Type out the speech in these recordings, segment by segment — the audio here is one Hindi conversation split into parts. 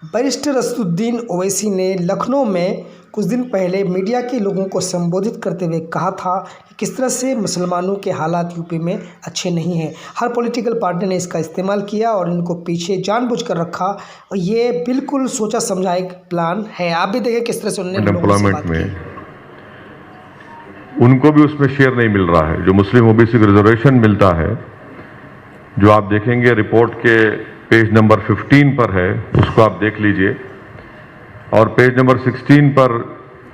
बैरिस्टर असदुद्दीन ओवैसी ने लखनऊ में कुछ दिन पहले मीडिया के लोगों को संबोधित करते हुए कहा था कि किस तरह से मुसलमानों के हालात यूपी में अच्छे नहीं हैं। हर पॉलिटिकल पार्टी ने इसका इस्तेमाल किया और इनको पीछे जानबूझकर रखा और ये बिल्कुल सोचा समझा एक प्लान है। आप भी देखें किस तरह से उन्होंने एम्प्लॉयमेंट में उनको भी उसमें शेयर नहीं मिल रहा है। जो मुस्लिम ओबीसी को रिजर्वेशन मिलता है, जो आप देखेंगे रिपोर्ट के पेज नंबर 15 पर है, उसको आप देख लीजिए। और पेज नंबर 16 पर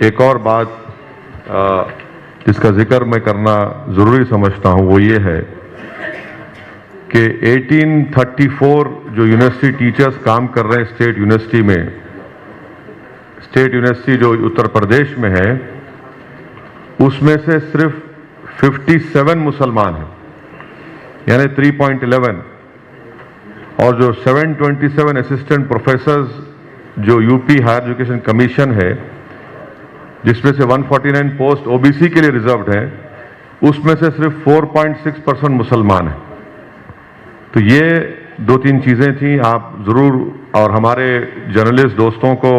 एक और बात जिसका जिक्र मैं करना जरूरी समझता हूं, वो ये है कि 1834 जो यूनिवर्सिटी टीचर्स काम कर रहे हैं स्टेट यूनिवर्सिटी में, स्टेट यूनिवर्सिटी जो उत्तर प्रदेश में है, उसमें से सिर्फ 57 मुसलमान हैं, यानी 3.11। और जो 727 असिस्टेंट प्रोफेसर्स जो यूपी हायर एजुकेशन कमीशन है, जिसमें से 149 पोस्ट ओबीसी के लिए रिजर्व्ड है, उसमें से सिर्फ 4.6% मुसलमान हैं। तो ये दो तीन चीजें थी, आप जरूर, और हमारे जर्नलिस्ट दोस्तों को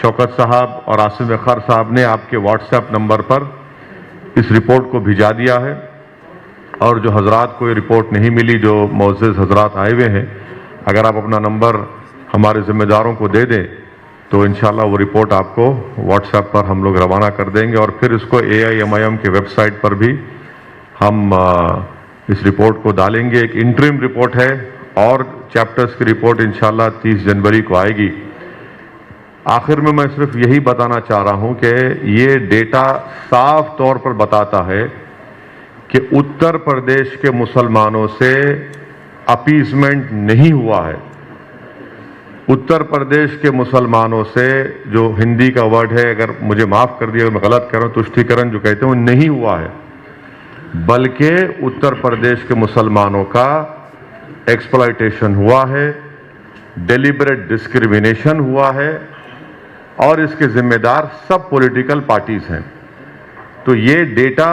शौकत साहब और आसिम अख्तर साहब ने आपके व्हाट्सएप नंबर पर इस रिपोर्ट को भिजा दिया है। और जो हजरात को ये रिपोर्ट नहीं मिली, जो मोअज़्ज़िज़ हजरात आए हुए हैं, अगर आप अपना नंबर हमारे जिम्मेदारों को दे दें तो इंशाल्लाह वो रिपोर्ट आपको व्हाट्सएप पर हम लोग रवाना कर देंगे। और फिर इसको AIMIM के वेबसाइट पर भी हम इस रिपोर्ट को डालेंगे। एक इंटरिम रिपोर्ट है और चैप्टर्स की रिपोर्ट इंशाल्लाह 30 जनवरी को आएगी। आखिर में मैं सिर्फ यही बताना चाह रहा हूं कि ये डेटा साफ तौर पर बताता है कि उत्तर प्रदेश के मुसलमानों से अपीजमेंट नहीं हुआ है। उत्तर प्रदेश के मुसलमानों से, जो हिंदी का वर्ड है, अगर मुझे माफ कर दिया अगर मैं गलत कर रहा हूं, तुष्टीकरण जो कहते हैं, वो नहीं हुआ है, बल्कि उत्तर प्रदेश के मुसलमानों का एक्सप्लॉयटेशन हुआ है, डेलिबरेट डिस्क्रिमिनेशन हुआ है, और इसके जिम्मेदार सब पॉलिटिकल पार्टीज हैं। तो ये डेटा,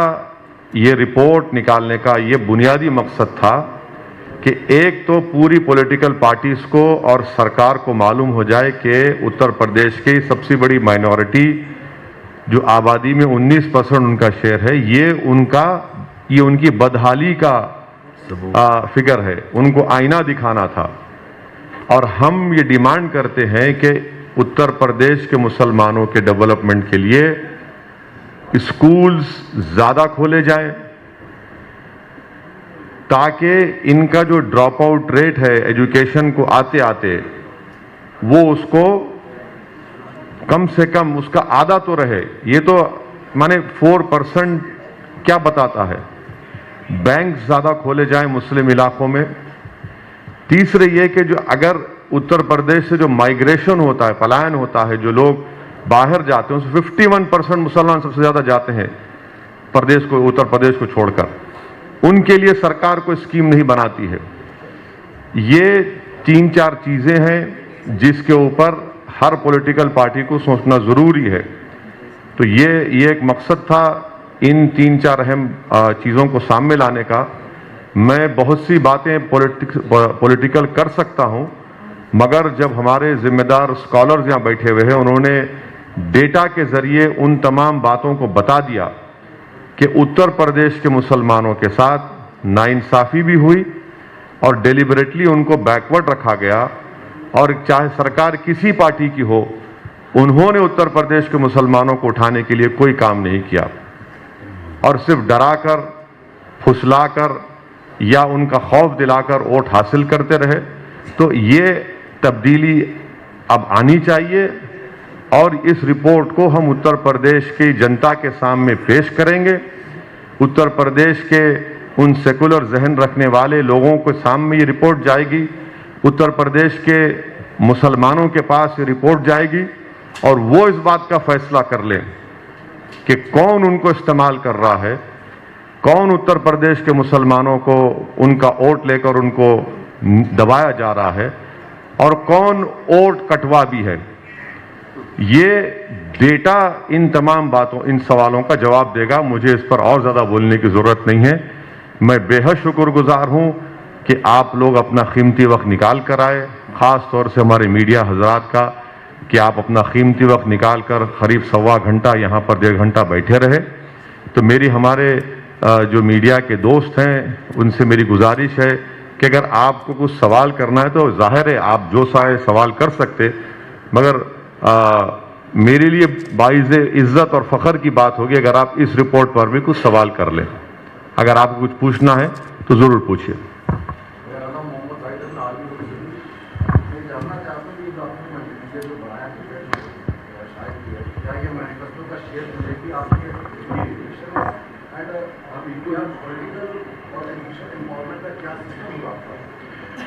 ये रिपोर्ट निकालने का ये बुनियादी मकसद था कि एक तो पूरी पॉलिटिकल पार्टीज को और सरकार को मालूम हो जाए कि उत्तर प्रदेश की सबसे बड़ी माइनॉरिटी, जो आबादी में 19% उनका शेयर है, ये उनकी बदहाली का फिगर है, उनको आईना दिखाना था। और हम ये डिमांड करते हैं कि उत्तर प्रदेश के मुसलमानों के डेवलपमेंट के लिए स्कूल्स ज्यादा खोले जाएं, ताकि इनका जो ड्रॉप आउट रेट है एजुकेशन को आते आते, वो उसको कम से कम उसका आधा तो रहे। ये तो माने 4% क्या बताता है। बैंक ज्यादा खोले जाएं मुस्लिम इलाकों में। तीसरे ये कि जो अगर उत्तर प्रदेश से जो माइग्रेशन होता है, पलायन होता है, जो लोग बाहर जाते हैं, उसमें 51% मुसलमान सबसे ज्यादा जाते हैं प्रदेश को, उत्तर प्रदेश को छोड़कर। उनके लिए सरकार कोई स्कीम नहीं बनाती है। ये 3-4 चीजें हैं जिसके ऊपर हर पॉलिटिकल पार्टी को सोचना जरूरी है। तो ये एक मकसद था इन 3-4 अहम चीजों को सामने लाने का। मैं बहुत सी बातें पॉलिटिकल कर सकता हूं, मगर जब हमारे जिम्मेदार स्कॉलर्स यहां बैठे हुए हैं, उन्होंने डेटा के जरिए उन तमाम बातों को बता दिया कि उत्तर प्रदेश के मुसलमानों के साथ नाइंसाफी भी हुई और डेलिबरेटली उनको बैकवर्ड रखा गया। और चाहे सरकार किसी पार्टी की हो, उन्होंने उत्तर प्रदेश के मुसलमानों को उठाने के लिए कोई काम नहीं किया, और सिर्फ डराकर, फुसलाकर या उनका खौफ दिलाकर वोट हासिल करते रहे। तो ये तब्दीली अब आनी चाहिए, और इस रिपोर्ट को हम उत्तर प्रदेश की जनता के सामने पेश करेंगे। उत्तर प्रदेश के उन सेकुलर जहन रखने वाले लोगों के सामने ये रिपोर्ट जाएगी, उत्तर प्रदेश के मुसलमानों के पास ये रिपोर्ट जाएगी, और वो इस बात का फैसला कर लें कि कौन उनको इस्तेमाल कर रहा है, कौन उत्तर प्रदेश के मुसलमानों को उनका वोट लेकर उनको दबाया जा रहा है, और कौन वोट कटवा भी है। ये डेटा इन तमाम बातों, इन सवालों का जवाब देगा। मुझे इस पर और ज्यादा बोलने की जरूरत नहीं है। मैं बेहद शुक्रगुजार हूं कि आप लोग अपना कीमती वक्त निकाल कर आए, ख़ास तौर से हमारे मीडिया हजरात का, कि आप अपना कीमती वक्त निकाल कर करीब सवा घंटा यहाँ पर 1.5 घंटा बैठे रहे। तो मेरी हमारे जो मीडिया के दोस्त हैं उनसे मेरी गुजारिश है कि अगर आपको कुछ सवाल करना है तो जाहिर है आप जो चाहे सवाल कर सकते, मगर मेरे लिए बाइज़ इज़्ज़त और फ़ख्र की बात होगी अगर आप इस रिपोर्ट पर भी कुछ सवाल कर लें। अगर आपको कुछ पूछना है तो ज़रूर पूछिए।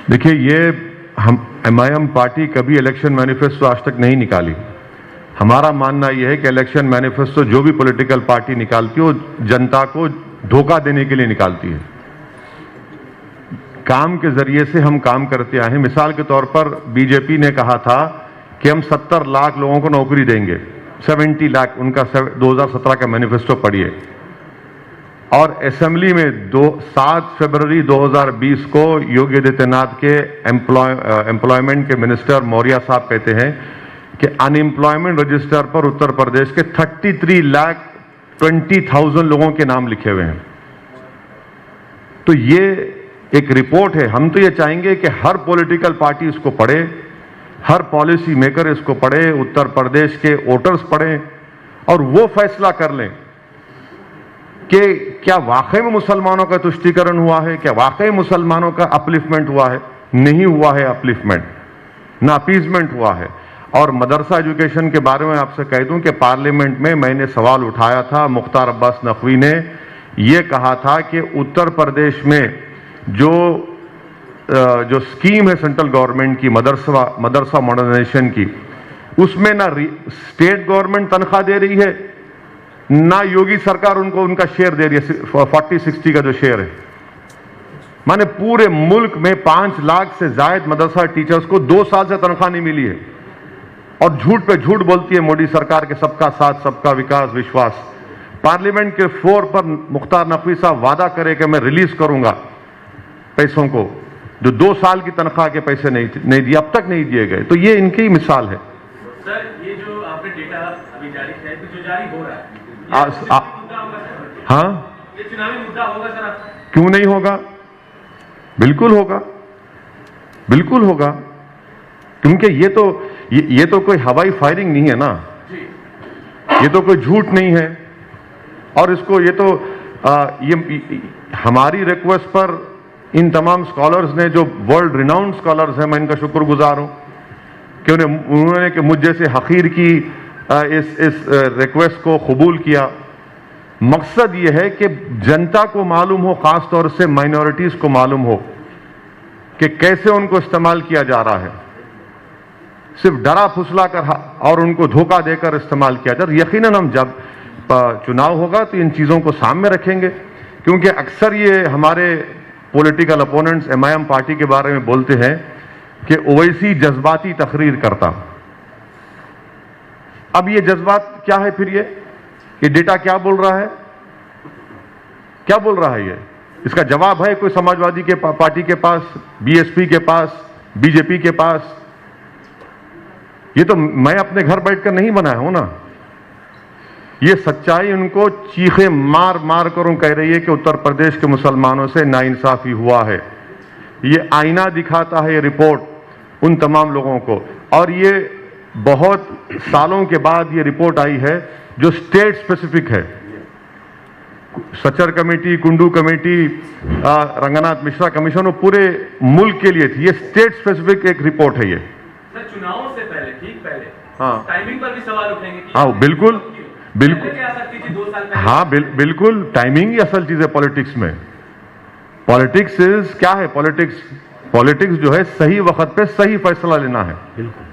देखिए, ये हम MIM पार्टी कभी इलेक्शन मैनिफेस्टो आज तक नहीं निकाली। हमारा मानना यह है कि इलेक्शन मैनिफेस्टो जो भी पॉलिटिकल पार्टी निकालती है वो जनता को धोखा देने के लिए निकालती है। काम के जरिए से हम काम करते आए हैं। मिसाल के तौर पर बीजेपी ने कहा था कि हम 70 लाख लोगों को नौकरी देंगे, 70 लाख, उनका 2017 का मैनिफेस्टो पढ़िए। और असेंबली में 7 फरवरी 2020 को योगी आदित्यनाथ के एम्प्लॉयमेंट के मिनिस्टर मौर्य साहब कहते हैं कि अनएम्प्लॉयमेंट रजिस्टर पर उत्तर प्रदेश के 33,20,000 लोगों के नाम लिखे हुए हैं। तो ये एक रिपोर्ट है। हम तो ये चाहेंगे कि हर पॉलिटिकल पार्टी इसको पढ़े, हर पॉलिसी मेकर इसको पढ़े, उत्तर प्रदेश के वोटर्स पढ़ें और वो फैसला कर लें कि क्या वाकई में मुसलमानों का तुष्टीकरण हुआ है, क्या वाकई मुसलमानों का अपलिफ्टमेंट हुआ है। नहीं हुआ है अपलिफ्टमेंट, ना अपीजमेंट हुआ है। और मदरसा एजुकेशन के बारे में आपसे कह दूं कि पार्लियामेंट में मैंने सवाल उठाया था, मुख्तार अब्बास नकवी ने यह कहा था कि उत्तर प्रदेश में जो स्कीम है सेंट्रल गवर्नमेंट की मदरसा मॉडर्नाइजेशन की, उसमें ना स्टेट गवर्नमेंट तनख्वाह दे रही है, ना योगी सरकार उनको उनका शेयर दे रही है, 40-60 का जो शेयर है। माने पूरे मुल्क में 5 लाख से जायद मदरसा टीचर्स को 2 साल से तनख्वाह नहीं मिली है। और झूठ पे झूठ बोलती है मोदी सरकार के सबका साथ, सबका विकास, विश्वास। पार्लियामेंट के फ्लोर पर मुख्तार नकवी साहब वादा करे कि मैं रिलीज करूंगा पैसों को, जो 2 साल की तनख्वाह के पैसे नहीं दिए, अब तक नहीं दिए गए। तो ये इनकी ही मिसाल है। सर, ये जो आपने डेटा अभी जारी किया है, तो जो जारी हो रहा है, हाँ, ये चुनावी मुद्दा होगा सर? क्यों नहीं होगा? बिल्कुल होगा, बिल्कुल होगा। क्योंकि ये तो कोई हवाई फायरिंग नहीं है ना, ये तो कोई झूठ नहीं है। और इसको ये हमारी रिक्वेस्ट पर इन तमाम स्कॉलर्स ने, जो वर्ल्ड रिनाउंड स्कॉलर्स हैं, मैं इनका शुक्रगुजार हूं कि उन्होंने कि मुझ जैसे हकीर की इस रिक्वेस्ट को कबूल किया। मकसद यह है कि जनता को मालूम हो, खास तौर से माइनॉरिटीज को मालूम हो कि कैसे उनको इस्तेमाल किया जा रहा है। सिर्फ डरा फुसला कर और उनको धोखा देकर इस्तेमाल किया जाए। यकीनन हम जब चुनाव होगा तो इन चीजों को सामने रखेंगे, क्योंकि अक्सर ये हमारे पॉलिटिकल अपोनेंट्स MIM पार्टी के बारे में बोलते हैं कि ओवैसी जज्बाती तकरीर करता। अब ये जज्बात क्या है? फिर ये डेटा क्या बोल रहा है? क्या बोल रहा है ये? इसका जवाब है कोई समाजवादी के पार्टी के पास, BSP के पास, BJP के पास? ये तो मैं अपने घर बैठकर नहीं बनाया हूं ना। ये सच्चाई उनको चीखे मार मार कर कह रही है कि उत्तर प्रदेश के मुसलमानों से नाइंसाफी हुआ है। ये आईना दिखाता है ये रिपोर्ट उन तमाम लोगों को। और ये बहुत सालों के बाद ये रिपोर्ट आई है जो स्टेट स्पेसिफिक है। Sachar committee, Kundu committee, Ranganath Mishra commission, वो पूरे मुल्क के लिए थी। ये स्टेट स्पेसिफिक एक रिपोर्ट है। ये सर, चुनावों से पहले, ठीक पहले, हाँ, टाइमिंग पर भी सवाल उठेंगे कि हाँ, बिल्कुल बिल्कुल, क्या सकती थी 2 साल पहले? हाँ, बिल्कुल। टाइमिंग ही असल चीज है पॉलिटिक्स में। पॉलिटिक्स इज क्या है? पॉलिटिक्स जो है सही वक्त पे सही फैसला लेना है। बिल्कुल।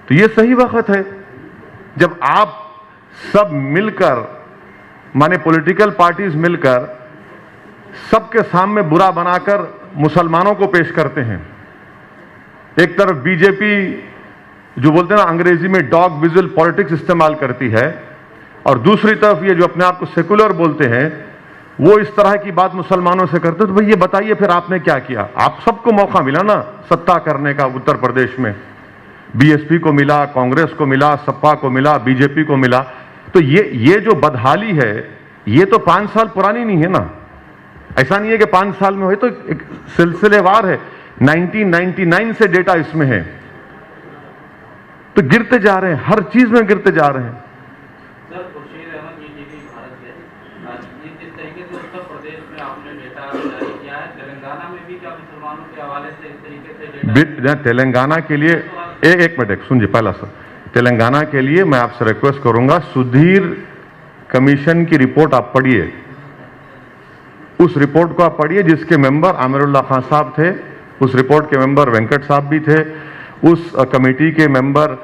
तो ये सही वक्त है जब आप सब मिलकर, माने पॉलिटिकल पार्टीज मिलकर, सबके सामने बुरा बनाकर मुसलमानों को पेश करते हैं। एक तरफ बीजेपी जो बोलते हैं ना अंग्रेजी में डॉग विजुअल पॉलिटिक्स इस्तेमाल करती है, और दूसरी तरफ ये जो अपने आप को सेकुलर बोलते हैं वो इस तरह की बात मुसलमानों से करते, तो भाई ये बताइए फिर आपने क्या किया। आप सबको मौका मिला ना सत्ता करने का उत्तर प्रदेश में, बीएसपी को मिला, कांग्रेस को मिला, सपा को मिला, बीजेपी को मिला। तो ये जो बदहाली है ये तो 5 साल पुरानी नहीं है ना, ऐसा नहीं है कि 5 साल में हुई, तो एक सिलसिलेवार है। 1999 से डेटा इसमें है, तो गिरते जा रहे हैं, हर चीज में गिरते जा रहे हैं। सर खुर्शीद अहमद बीजेपी भारत है, जिस तरीके से उत्तर प्रदेश में आपने डेटा जारी किया है, तेलंगाना में भी क्या मुसलमानों के हवाले से इस तरीके से डेटा? तेलंगाना के लिए एक मिनट सुनिए, पहला सर तेलंगाना के लिए मैं आपसे रिक्वेस्ट करूंगा, सुधीर कमीशन की रिपोर्ट आप पढ़िए, उस रिपोर्ट को आप पढ़िए जिसके मेंबर आमिरुल्लाह खान साहब थे, उस रिपोर्ट के मेंबर वेंकट साहब भी थे, उस कमेटी के मेंबर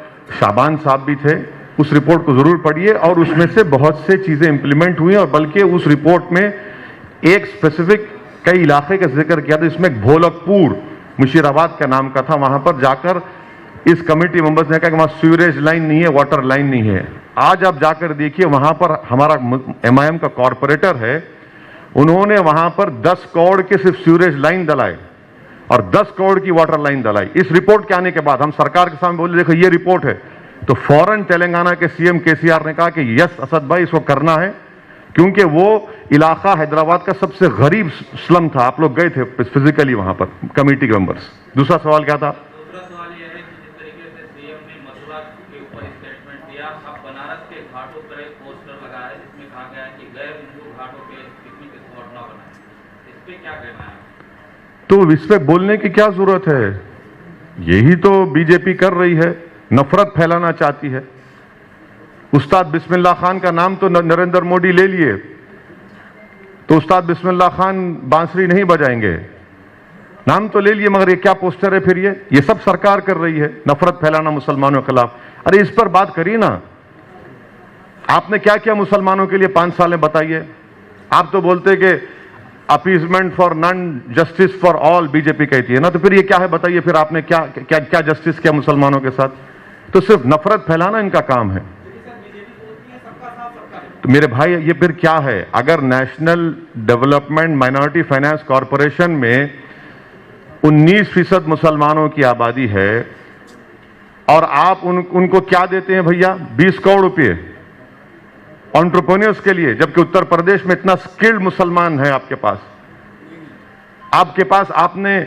शाबान साहब भी थे। उस रिपोर्ट को जरूर पढ़िए और उसमें से बहुत से चीजें इंप्लीमेंट हुई, और बल्कि उस रिपोर्ट में एक स्पेसिफिक कई इलाके का जिक्र किया था, इसमें भोलकपुर मुशीराबाद का नाम का था। वहां पर जाकर इस कमेटी मेंबर्स ने कहा कि वहां सीवरेज लाइन नहीं है, वाटर लाइन नहीं है। आज आप जाकर देखिए, वहां पर हमारा MIM का कॉरपोरेटर है, उन्होंने वहां पर 10 करोड़ के सिर्फ सीवरेज लाइन डलाए और 10 करोड़ की वाटर लाइन डलाई। इस रिपोर्ट के आने के बाद हम सरकार के सामने बोले देखो ये रिपोर्ट है, तो फौरन तेलंगाना के CM KCR ने कहा कि यस असद भाई इसको करना है, क्योंकि वो इलाका हैदराबाद का सबसे गरीब स्लम था। आप लोग गए थे फिजिकली वहां पर, कमेटी के मेंबर्स। दूसरा सवाल क्या था? दूसरा सवाल यह है कि जिस तरीके से CM ने मथुरा के ऊपर स्टेटमेंट दिया, अब बनारस के घाटों पर एक पोस्टर लगा है जिसमें कहा गया है कि गैर हिंदू घाटों पे पिकनिक स्पॉट न बनाए, इस पे क्या कहना है? तो इस पे बोलने की क्या जरूरत है? यही तो बीजेपी कर रही है, नफरत फैलाना चाहती है। उस्ताद बिस्मिल्लाह खान का नाम तो नरेंद्र मोदी ले लिए, तो उस्ताद बिस्मिल्लाह खान बांसुरी नहीं बजाएंगे, नाम तो ले लिए, मगर ये क्या पोस्टर है फिर? ये सब सरकार कर रही है, नफरत फैलाना मुसलमानों के खिलाफ। अरे इस पर बात करिए ना, आपने क्या किया मुसलमानों के लिए 5 साल में, बताइए। आप तो बोलते कि appeasement for none, justice for all BJP कहती है ना, तो फिर ये क्या है बताइए? फिर आपने क्या क्या क्या जस्टिस किया मुसलमानों के साथ? तो सिर्फ नफरत फैलाना इनका काम है। तो मेरे भाई ये फिर क्या है? अगर national development minority finance corporation में 19% मुसलमानों की आबादी है और आप उनको क्या देते हैं भैया? 20 करोड़ रुपए एंटरप्रेन्योर्स के लिए, जबकि उत्तर प्रदेश में इतना स्किल्ड मुसलमान है आपके पास। आपने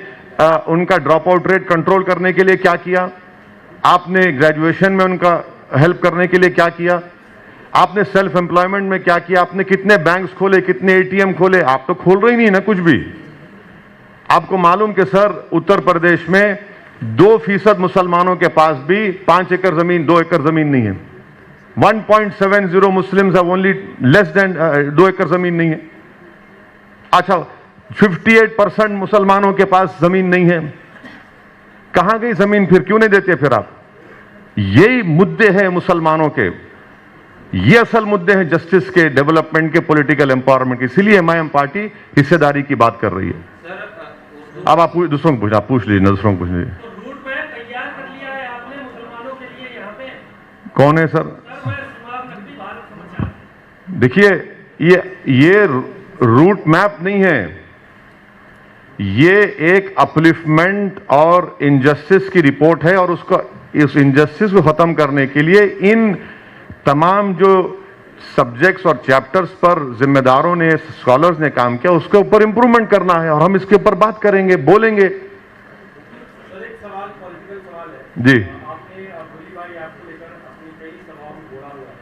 उनका ड्रॉप आउट रेट कंट्रोल करने के लिए क्या किया? आपने ग्रेजुएशन में उनका हेल्प करने के लिए क्या किया? आपने सेल्फ एम्प्लॉयमेंट में क्या किया? आपने कितने बैंक्स खोले, कितने ATM खोले? आप तो खोल रहे ही नहीं ना कुछ भी। आपको मालूम कि सर उत्तर प्रदेश में 2% मुसलमानों के पास भी 5 एकड़ जमीन, 2 एकड़ जमीन नहीं है। 1.70 Muslims have only less than 2 एकड़ जमीन नहीं है। अच्छा, 58% मुसलमानों के पास जमीन नहीं है। कहां गई जमीन फिर? क्यों नहीं देते फिर आप? यही मुद्दे हैं मुसलमानों के, ये असल मुद्दे हैं जस्टिस के, डेवलपमेंट के, पॉलिटिकल एम्पावरमेंट के। इसलिए MIM पार्टी हिस्सेदारी की बात कर रही है। अब आप दूसरों को पूछा, पूछ लीजिए, दूसरों को पूछ लीजिए। तो रूट मैप तैयार कर लिया है आपने मुसलमानों के लिए यहाँ पे? कौन है सर? देखिए, ये रूट मैप नहीं है, ये एक अपलिफ्टमेंट और इनजस्टिस की रिपोर्ट है, और उसको, इस इनजस्टिस को खत्म करने के लिए इन तमाम जो सब्जेक्ट्स और चैप्टर्स पर जिम्मेदारों ने, स्कॉलर्स ने काम किया, उसके ऊपर इंप्रूवमेंट करना है, और हम इसके ऊपर बात करेंगे, बोलेंगे। सर एक सवाल, पॉलिटिकल सवाल है जी। आपने गोलीबारी ऐप को लेकर अपनी कई सभाओं में बोला हुआ है।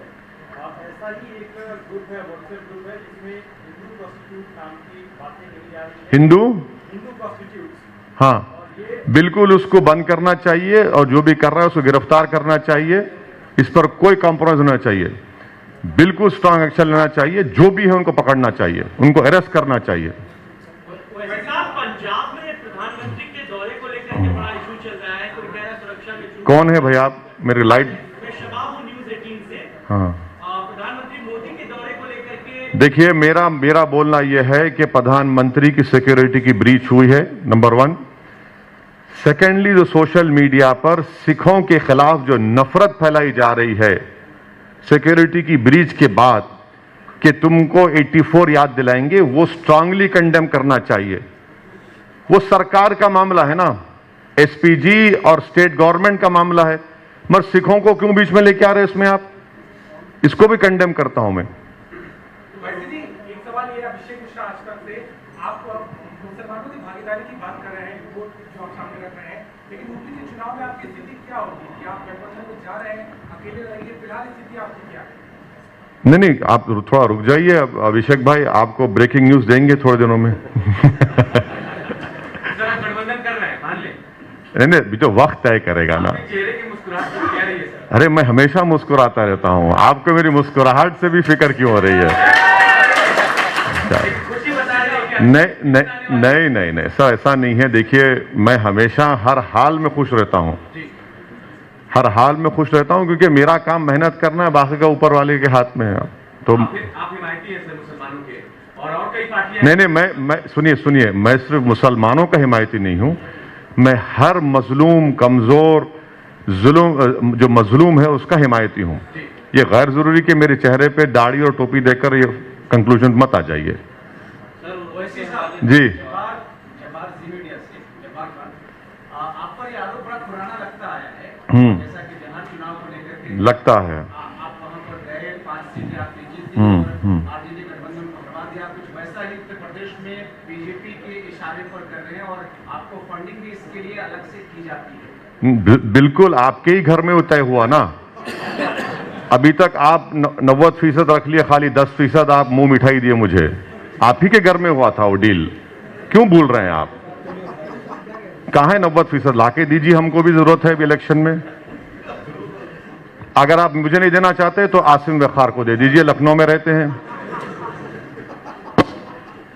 ऐसा ही एक ग्रुप है, व्हाट्सएप ग्रुप है, जिसमें हिंदू प्रोस्टिट्यूट नाम की बातें कही जा रही है। हिंदू प्रोस्टिट्यूट, हाँ, बिल्कुल उसको बंद करना चाहिए, और जो भी कर रहा है उसको गिरफ्तार करना चाहिए। इस पर कोई कॉम्प्रोमाइज होना चाहिए, बिल्कुल स्ट्रांग एक्शन लेना चाहिए। जो भी है उनको पकड़ना चाहिए, उनको अरेस्ट करना चाहिए। पंजाब में प्रधानमंत्री के दौरे को लेकर के बड़ा इशू चल रहा है, कोई कह रहा है सुरक्षा के। कौन है भाई आप? मेरी लाइट। मैं शबाब हूं, न्यूज़ 18 से। हाँ, प्रधानमंत्री मोदी के दौरे को लेकर के देखिए, मेरा बोलना यह है कि प्रधानमंत्री की सिक्योरिटी की ब्रीच हुई है, नंबर 1। सेकेंडली, जो सोशल मीडिया पर सिखों के खिलाफ जो नफरत फैलाई जा रही है सिक्योरिटी की ब्रीच के बाद, कि तुमको 84 याद दिलाएंगे, वो स्ट्रांगली कंडेम करना चाहिए। वो सरकार का मामला है ना, एसपीजी और स्टेट गवर्नमेंट का मामला है, मगर सिखों को क्यों बीच में लेके आ रहे हैं इसमें आप? इसको भी कंडेम करता हूं मैं। वैसे जी एक सवाल ये, अभिषेक मिश्रा आज तक से आप मुसलमानों की भागीदारी की बात कर रहे हैं, वोट जो आप सामने रख रहे हैं, लेकिन यूपी के चुनाव में आपकी स्थिति क्या होगी कि आप गठबंधन में जा रहे हैं, अकेले रहेंगे, फिलहाल स्थिति आपकी क्या है? नहीं, आप थोड़ा रुक जाइए अभिषेक भाई, आपको ब्रेकिंग न्यूज देंगे थोड़े दिनों में। गठबंधन कर रहे हैं, मान ले। नहीं, अभी तो वक्त तय करेगा ना। चेहरे की मुस्कुराहट क्या रही है सर? अरे मैं हमेशा मुस्कुराता रहता हूं, आपको मेरी मुस्कुराहट से भी फिक्र क्यों हो रही है? खुशी बता रहे हैं क्या? नहीं सर, ऐसा नहीं है। देखिए, मैं हमेशा हर हाल में खुश रहता हूं, हर हाल में खुश रहता हूं, क्योंकि मेरा काम मेहनत करना है, बाकी का ऊपर वाले के हाथ में है। तो आप हिमायती हैं सर मुसलमानों के, और कई पार्टियां। नहीं, मैं सुनिए, मैं सिर्फ मुसलमानों का हिमायती नहीं हूं, मैं हर मजलूम, कमजोर, जो मजलूम है उसका हिमायती हूं। ये गैर जरूरी कि मेरे चेहरे पे दाढ़ी और टोपी देकर ये कंक्लूजन मत आ जाइए। जी, आप पर ये आरोप बड़ा पुराना लगता है, जैसा कि जहां चुनाव को लेकर के लगता है आप वहां पर गए, 5 सीटें आपने जीत ली और आरजेडी गठबंधन को हटा दिया। कुछ वैसा ही उत्तर प्रदेश में बीजेपी के इशारे पर कर रहे हैं और आपको फंडिंग भी इसके लिए अलग से की जाती है। बिल्कुल, आपके ही घर में तय हुआ ना। अभी तक आप 90% रख लिया, खाली 10% आप मुंह मिठाई दिए मुझे। आप ही के घर में हुआ था वो डील, क्यों भूल रहे हैं आप? कहां है 90%? लाके दीजिए, हमको भी जरूरत है अभी इलेक्शन में। अगर आप मुझे नहीं देना चाहते तो आसिम वखार को दे दीजिए, लखनऊ में रहते हैं,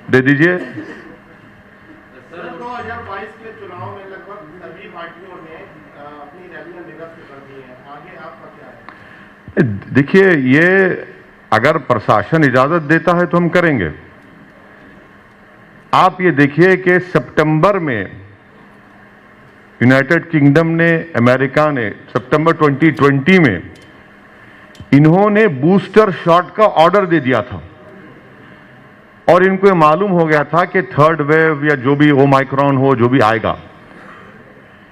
दे दीजिए। 2022 के चुनाव में लगभग सभी पार्टियों ने अपनी रैलियां निरस्त कर दी हैं, आगे आपका क्या है? देखिए, ये अगर प्रशासन इजाजत देता है तो हम करेंगे। आप ये देखिए कि सितंबर में यूनाइटेड किंगडम ने, अमेरिका ने सितंबर 2020 में इन्होंने बूस्टर शॉट का ऑर्डर दे दिया था, और इनको ये मालूम हो गया था कि थर्ड वेव या जो भी ओमाइक्रॉन हो, जो भी आएगा।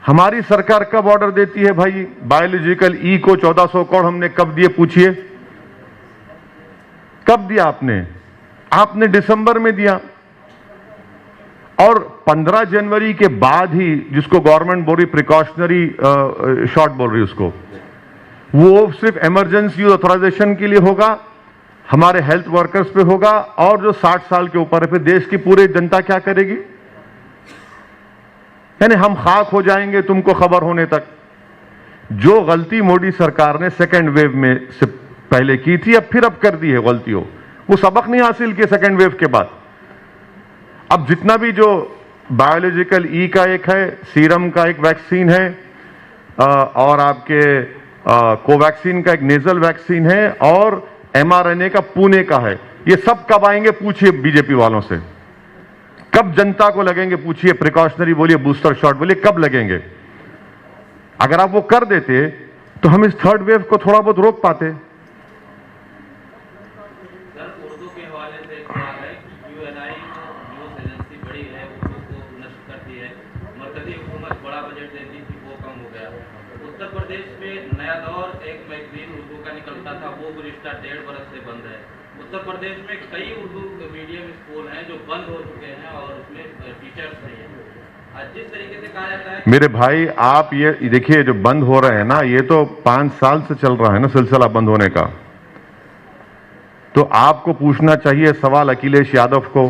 हमारी सरकार कब ऑर्डर देती है भाई? बायोलॉजिकल ई को 1400 करोड़ हमने कब दिए, पूछिए कब दिया आपने? आपने दिसंबर में दिया, और 15 जनवरी के बाद ही, जिसको गवर्नमेंट बोल रही प्रिकॉशनरी शॉट बोल रही उसको, वो सिर्फ इमरजेंसी ऑथराइजेशन के लिए होगा, हमारे हेल्थ वर्कर्स पे होगा, और जो 60 साल के ऊपर है, फिर देश की पूरी जनता क्या करेगी? यानी हम खाक हो जाएंगे तुमको खबर होने तक। जो गलती मोदी सरकार ने सेकेंड वेव में से पहले की थी, अब कर दी है गलतियों, वो सबक नहीं हासिल किए सेकेंड वेव के बाद। अब जितना भी जो बायोलॉजिकल ई का एक है, सीरम का एक वैक्सीन है, और आपके कोवैक्सीन का एक नेजल वैक्सीन है, और mRNA का पुणे का है, ये सब कब आएंगे पूछिए बीजेपी वालों से। कब जनता को लगेंगे पूछिए? प्रिकॉशनरी बोलिए, बूस्टर शॉट बोलिए, कब लगेंगे? अगर आप वो कर देते तो हम इस थर्ड वेव को थोड़ा बहुत रोक पाते। सर, उर्दू के हवाले से एक सवाल है कि यूएनआई न्यूज एजेंसी बड़ी है, उर्दू को नष्ट करती है, मरकजी हुकूमत बड़ा बजट देती थी, वो कम हो गया। उत्तर प्रदेश में नया दौर एक मैगजीन उर्दू का निकलता था, वो गुज़िश्ता 1.5 बरस से बंद है। उत्तर प्रदेश में कई उर्दू मीडियम स्कूल हैं जो बंद हो चुके हैं और उसमें टीचर्स नहीं है। आज जिस तरीके से कहा जाता है, मेरे भाई आप ये देखिए, जो बंद हो रहे हैं ना, ये तो 5 साल से चल रहा है ना सिलसिला बंद होने का। तो आपको पूछना चाहिए सवाल अखिलेश यादव को,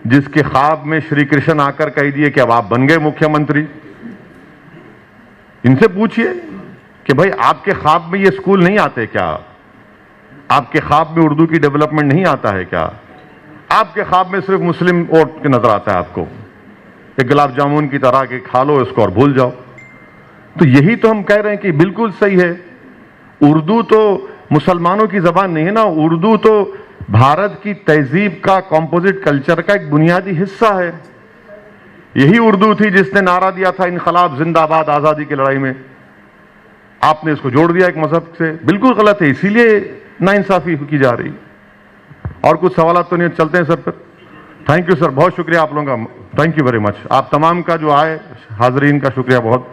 जिसके ख्वाब में श्री कृष्ण आकर कह दिए कि अब आप बन गए मुख्यमंत्री। इनसे पूछिए कि भाई आपके ख्वाब में ये स्कूल नहीं आते क्या? आपके ख्वाब में उर्दू की डेवलपमेंट नहीं आता है क्या? आपके ख्वाब में सिर्फ मुस्लिम वोट नजर आता है आपको, एक गुलाब जामुन की तरह के खा लो इसको और भूल जाओ। तो यही तो हम कह रहे हैं कि बिल्कुल सही है। उर्दू तो मुसलमानों की जबान नहीं है ना, उर्दू तो भारत की तहजीब का, कॉम्पोजिट कल्चर का एक बुनियादी हिस्सा है। यही उर्दू थी जिसने नारा दिया था इनकलाब जिंदाबाद आजादी की लड़ाई में। आपने इसको जोड़ दिया एक मजहब से, बिल्कुल गलत है, इसीलिए नाइंसाफी की जा रही। और कुछ सवाल तो नहीं, चलते हैं सर फिर। थैंक यू सर, बहुत शुक्रिया आप लोगों का, थैंक यू वेरी मच। आप तमाम का जो आए हाजरीन का शुक्रिया बहुत।